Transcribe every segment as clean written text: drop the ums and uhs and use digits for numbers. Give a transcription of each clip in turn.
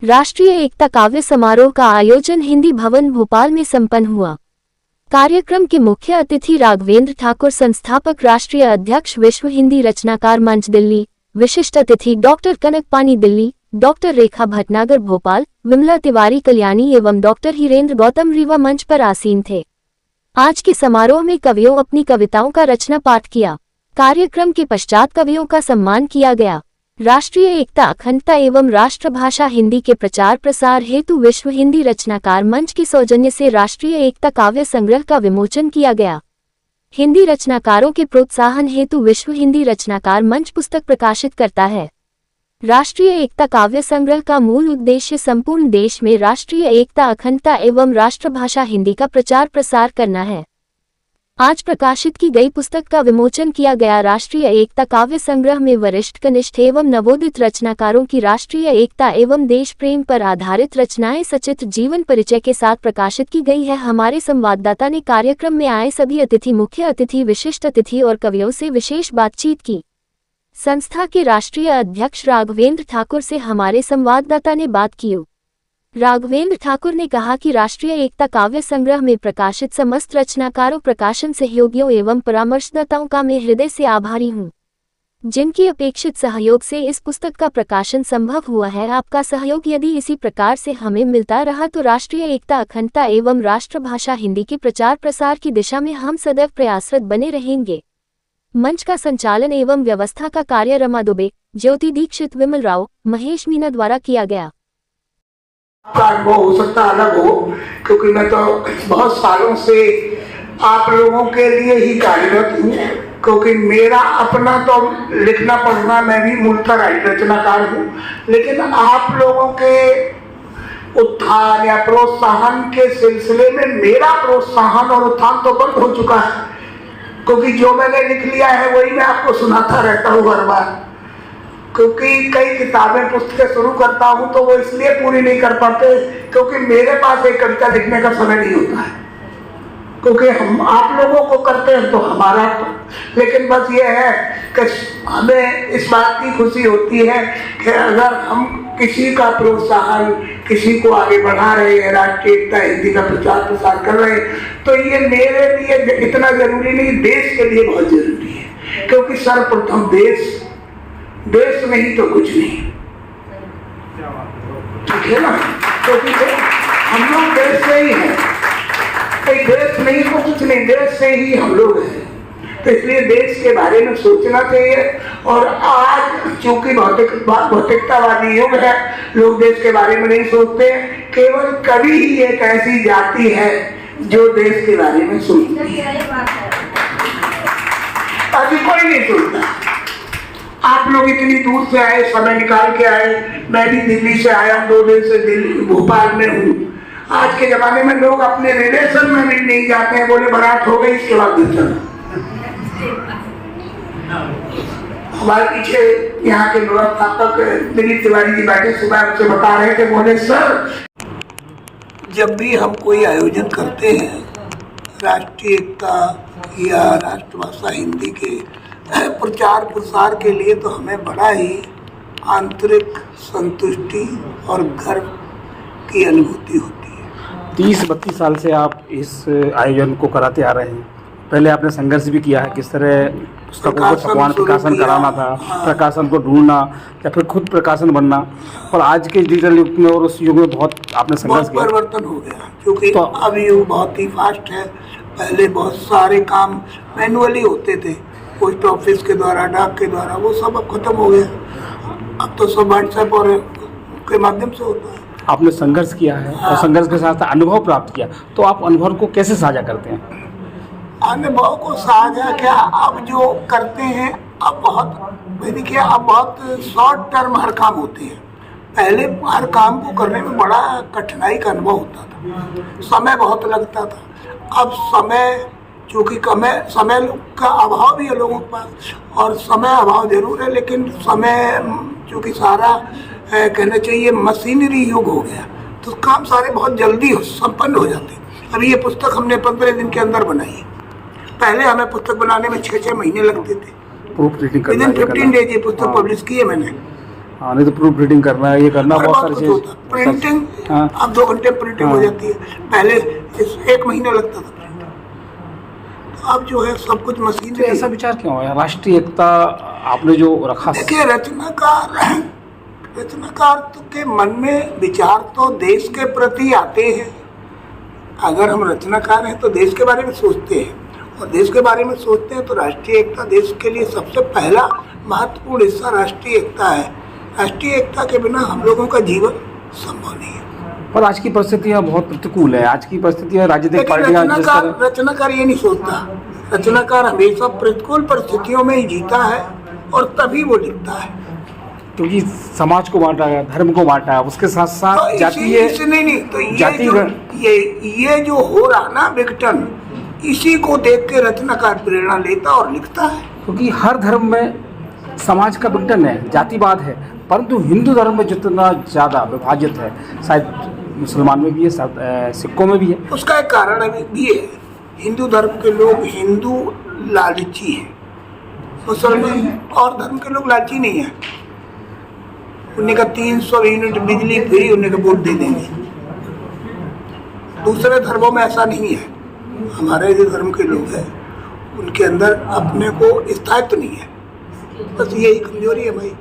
राष्ट्रीय एकता काव्य समारोह का आयोजन हिंदी भवन भोपाल में संपन्न हुआ। कार्यक्रम के मुख्य अतिथि राघवेंद्र ठाकुर, संस्थापक राष्ट्रीय अध्यक्ष विश्व हिंदी रचनाकार मंच दिल्ली, विशिष्ट अतिथि डॉक्टर कनक पानी दिल्ली, डॉक्टर रेखा भटनागर भोपाल, विमला तिवारी कल्याणी एवं डॉक्टर हिरेंद्र गौतम रीवा मंच पर आसीन थे। आज के समारोह में कवियों अपनी कविताओं का रचना पाठ किया। कार्यक्रम के पश्चात कवियों का सम्मान किया गया। राष्ट्रीय एकता, अखंडता एवं राष्ट्रभाषा हिंदी के प्रचार प्रसार हेतु विश्व हिंदी रचनाकार मंच की सौजन्य से राष्ट्रीय एकता काव्य संग्रह का विमोचन किया गया। हिंदी रचनाकारों के प्रोत्साहन हेतु विश्व हिंदी रचनाकार मंच पुस्तक प्रकाशित करता है। राष्ट्रीय एकता काव्य संग्रह का मूल उद्देश्य संपूर्ण देश में राष्ट्रीय एकता, अखंडता एवं राष्ट्रभाषा हिंदी का प्रचार प्रसार करना है। आज प्रकाशित की गई पुस्तक का विमोचन किया गया। राष्ट्रीय एकता काव्य संग्रह में वरिष्ठ, कनिष्ठ एवं नवोदित रचनाकारों की राष्ट्रीय एकता एवं देश प्रेम पर आधारित रचनाएं सचित्र जीवन परिचय के साथ प्रकाशित की गई है। हमारे संवाददाता ने कार्यक्रम में आए सभी अतिथि, मुख्य अतिथि, विशिष्ट अतिथि और कवियों से विशेष बातचीत की। संस्था के राष्ट्रीय अध्यक्ष राघवेंद्र ठाकुर से हमारे संवाददाता ने बात की। राघवेंद्र ठाकुर ने कहा कि राष्ट्रीय एकता काव्य संग्रह में प्रकाशित समस्त रचनाकारों, प्रकाशन सहयोगियों एवं परामर्शदाताओं का मैं हृदय से आभारी हूं, जिनकी अपेक्षित सहयोग से इस पुस्तक का प्रकाशन संभव हुआ है। आपका सहयोग यदि इसी प्रकार से हमें मिलता रहा तो राष्ट्रीय एकता, अखंडता एवं राष्ट्रभाषा हिंदी के प्रचार प्रसार की दिशा में हम सदैव प्रयासरत बने रहेंगे। मंच का संचालन एवं व्यवस्था का कार्य रमा दुबे, ज्योति दीक्षित, विमल राव, महेश मीना द्वारा किया गया। आपका अनुभव हो सकता अलग हो, क्योंकि मैं तो बहुत सालों से आप लोगों के लिए ही कार्यरत हूँ, क्योंकि मेरा अपना तो लिखना पढ़ना, मैं भी मूलतः रचनाकार हूँ, लेकिन आप लोगों के उत्थान या प्रोत्साहन के सिलसिले में मेरा प्रोत्साहन और उत्थान तो बंद हो चुका है, क्योंकि जो मैंने लिख लिया है वही मैं आपको सुनाता रहता हूँ हर बार। क्योंकि कई किताबें, पुस्तकें शुरू करता हूं तो वो इसलिए पूरी नहीं कर पाते क्योंकि मेरे पास एक कविता लिखने का समय नहीं होता है, क्योंकि हम आप लोगों को करते हैं तो हमारा तो। लेकिन बस ये है कि हमें इस बात की खुशी होती है कि अगर हम किसी का प्रोत्साहन, किसी को आगे बढ़ा रहे हैं, राष्ट्रीय एकता हिंदी का प्रचार प्रसार कर रहे हैं, तो ये मेरे लिए इतना जरूरी नहीं, देश के लिए बहुत जरूरी है। क्योंकि सर्वप्रथम देश नहीं तो कुछ नहीं, ठीक है ना। क्योंकि हम लोग देश से ही हैं, देश नहीं तो कुछ नहीं, देश से ही हम लोग हैं। तो इसलिए देश के बारे में सोचना चाहिए। और आज चूंकि भौतिकतावादी युग है, लोग देश के बारे में नहीं सोचते। केवल कवि ही एक ऐसी जाति है जो देश के बारे में सोचती है, अभी कोई नहीं सोचता। आप लोग इतनी दूर से आए, समय निकाल के आए, मैं भी दिल्ली से आया, 2 दिन से दिल्ली भोपाल में हूँ। आज के जमाने में लोग अपने रिलेशन में भी नहीं जाते हैं, बोले बारात हो गई इसके बाद चलो। हमारे पीछे यहाँ के व्यवस्थापक दिलीप तिवारी जी बैठे, सुबह आपसे बता रहे थे, बोले सर जब भी हम कोई आयोजन करते हैं राष्ट्रीय एकता या राष्ट्रभाषा हिंदी के प्रचार प्रसार के लिए, तो हमें बड़ा ही आंतरिक संतुष्टि और गर्व की अनुभूति होती है। 30-32 साल से आप इस आयोजन को कराते आ रहे हैं। पहले आपने संघर्ष भी किया है, किस तरह पुस्तकों को छपवाना, प्रकाशन कराना था, प्रकाशन को ढूंढना या फिर खुद प्रकाशन बनना, और आज के डिजिटल युग में और उस युग में बहुत आपने संघर्ष किया। परिवर्तन हो गया, क्योंकि अब युग बहुत ही फास्ट है। पहले बहुत सारे काम मैनुअली होते थे, पोस्ट ऑफिस के द्वारा, डाक के द्वारा, वो सब अब खत्म हो गया। अब तो सब व्हाट्सएप और के माध्यम से होता है। आपने संघर्ष किया है और संघर्ष के साथ अनुभव प्राप्त किया, तो आप अनुभव को कैसे साझा करते हैं? अनुभव को साझा क्या, अब जो करते हैं अब बहुत शॉर्ट टर्म हर काम होते हैं। पहले हर काम को करने में बड़ा कठिनाई का अनुभव होता था, समय बहुत लगता था। अब समय चूँकि समय का अभाव भी है लोगों के पास, और समय अभाव जरूर है, लेकिन समय चूँकि सारा कहना चाहिए मशीनरी युग हो गया, तो काम सारे बहुत जल्दी संपन्न हो जाते हैं। अभी ये पुस्तक हमने 15 दिन के अंदर बनाई। पहले हमें पुस्तक बनाने में 6-6 महीने लगते थे। प्रूफ रीडिंग विदिन 15 डेज ये पुस्तक पब्लिश की है मैंने। हाँ, नहीं तो प्रूफ रीडिंग करना है, ये करना, बहुत सारी चीज। प्रिंटिंग हाँ। अब 2 घंटे प्रिंटिंग हो हाँ। जाती है, पहले 1 महीना लगता था प्रिंट। तो अब जो है सब कुछ मशीन तो ऐसा विचार क्यों है? राष्ट्रीय एकता आपने जो रखा, देखिए, रचनाकार के मन में विचार तो देश के प्रति आते हैं। अगर हम रचनाकार हैं तो देश के बारे में सोचते हैं, और देश के बारे में सोचते हैं तो राष्ट्रीय एकता देश के लिए सबसे पहला महत्वपूर्ण हिस्सा राष्ट्रीय एकता है। राष्ट्रीय एकता के बिना हम लोगों का जीवन संभव नहीं है। पर आज की परिस्थितियां बहुत प्रतिकूल है। आज की परिस्थितियां राजनीतिक लेकिन पार्टियां जिस तरह, रचनाकार ये नहीं सोचता। रचनाकार हमेशा प्रतिकूल परिस्थितियों में ही जीता है और तभी वो लिखता है। क्योंकि समाज को बांटा है, धर्म को बांटा है, उसके साथ साथ तो जातीय नहीं तो जाति ये जो हो रहा ना विघटन, इसी को देख के रचनाकार प्रेरणा लेता और लिखता है। क्योंकि हर धर्म में समाज का विघटन है, जातिवाद है, परंतु हिंदू धर्म में जितना ज़्यादा विभाजित है, शायद मुसलमान में भी है, शायद सिखों में भी है। उसका एक कारण भी है, हिंदू धर्म के लोग हिंदू लालची हैं, मुसलमान और धर्म के लोग लालची नहीं है। उन्हें का 300 यूनिट बिजली फ्री, उन्हें का वोट दे देंगे। दूसरे धर्मों में ऐसा नहीं है। हमारे जो धर्म के लोग हैं उनके अंदर अपने को स्थायित्व नहीं है, बस यही कमजोरी है भाई।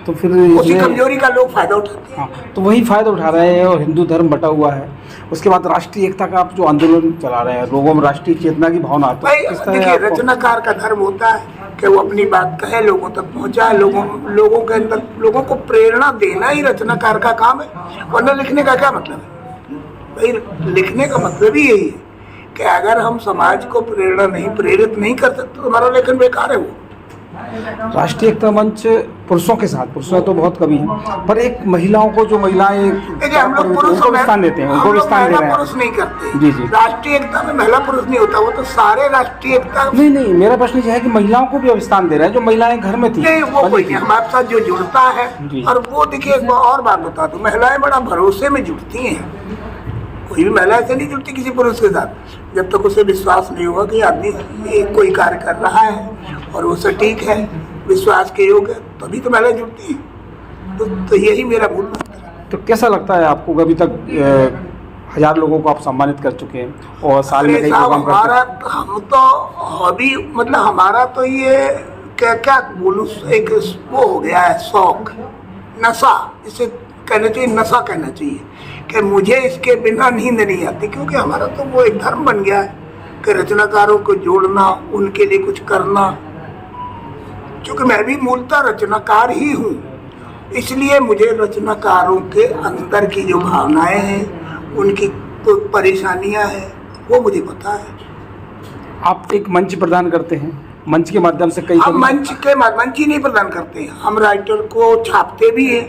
तो फिर उसी कमजोरी का लोग फायदा उठाते हैं। हाँ, तो वही फायदा उठा रहे हैं और हिंदू धर्म बटा हुआ है। उसके बाद राष्ट्रीय एकता का आप जो आंदोलन चला रहे हैं, लोगों में राष्ट्रीय चेतना की भावना आती है। भाई देखिए, रचनाकार का धर्म होता है कि वो अपनी बात कहे, लोगों तक पहुंचाए, लोगों के अंदर लोगों को प्रेरणा देना ही रचनाकार का काम है। वरना लिखने का क्या मतलब है भाई? लिखने का मतलब ही यही है कि अगर हम समाज को प्रेरणा नहीं, प्रेरित नहीं कर सकते तो हमारा लेखन बेकार है। वो राष्ट्रीय एकता मंच पुरुषों के साथ, पुरुषों तो बहुत कमी है, पर एक महिलाओं को, जो महिलाएं देखिए, हम लोग पुरुष उनको भी स्थान देते हैं, उनको भी स्थान दे रहे हैं। पुरुष नहीं करते। जी जी। राष्ट्रीय एकता में महिला पुरुष नहीं होता, वो तो सारे राष्ट्रीय एकता नहीं, मेरा प्रश्न यह है कि महिलाओं को भी अब स्थान दे रहे हैं, जो महिलाएं घर में थी। नहीं, वो कोई नहीं, हमारे साथ जो जुड़ता है। और वो देखिए, एक और बात बता दूं, महिलाएं बड़ा भरोसे में जुड़ती हैं। कोई भी महिला ऐसे नहीं जुड़ती किसी पुरुष के साथ जब तक उसे विश्वास नहीं होगा कि आदमी कोई कार्य कर रहा है और वो सटीक है, विश्वास के योग्य है, तभी तो महिलाएं जुड़ती हैं। तो यही मेरा मूल मंत्र है। तो कैसा लगता है आपको? अभी तक 1000 लोगों को आप सम्मानित कर चुके हैं और साल में कई प्रोग्राम करते हैं। हम तो हॉबी, मतलब हमारा तो ये क्या बोलूं, एक वो हो गया है, शौक, नशा, इसे कहना चाहिए, नशा कहना चाहिए कि मुझे इसके बिना नींद नहीं आती। क्योंकि हमारा तो वो एक धर्म बन गया है कि रचनाकारों को जोड़ना, उनके लिए कुछ करना। क्योंकि मैं भी मूलतः रचनाकार ही हूँ, इसलिए मुझे रचनाकारों के अंदर की जो भावनाएं हैं, उनकी परेशानियां हैं, वो मुझे पता है। आप एक मंच प्रदान करते हैं, मंच के माध्यम से कई हम मंच ही नहीं प्रदान करते हैं, हम राइटर को छापते भी हैं।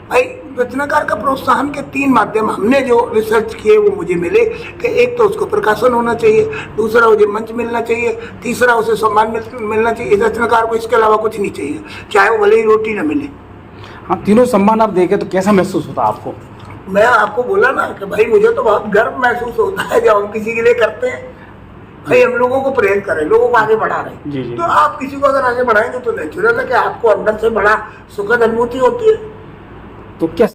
भाई, रचनाकार का प्रोत्साहन के 3 माध्यम हमने जो रिसर्च किए वो मुझे मिले कि एक तो उसको प्रकाशन होना चाहिए, दूसरा मुझे मंच मिलना चाहिए, तीसरा उसे सम्मान मिलना चाहिए। रचनाकार को इसके अलावा कुछ नहीं चाहिए, चाहे वो भले ही रोटी न मिले। हाँ, तीनों सम्मान आप देखें तो कैसा महसूस होता है आपको? मैं आपको बोला ना कि भाई मुझे तो बहुत गर्व महसूस होता है जब हम किसी के लिए करते हैं। भाई, हम लोगों को प्रेरित करें, लोगों को आगे बढ़ा रहे हैं। तो आप किसी को अगर आगे बढ़ाएंगे तो नेचुरल है कि आपको अंदर से बड़ा सुखद अनुभूति होती है। तो क्या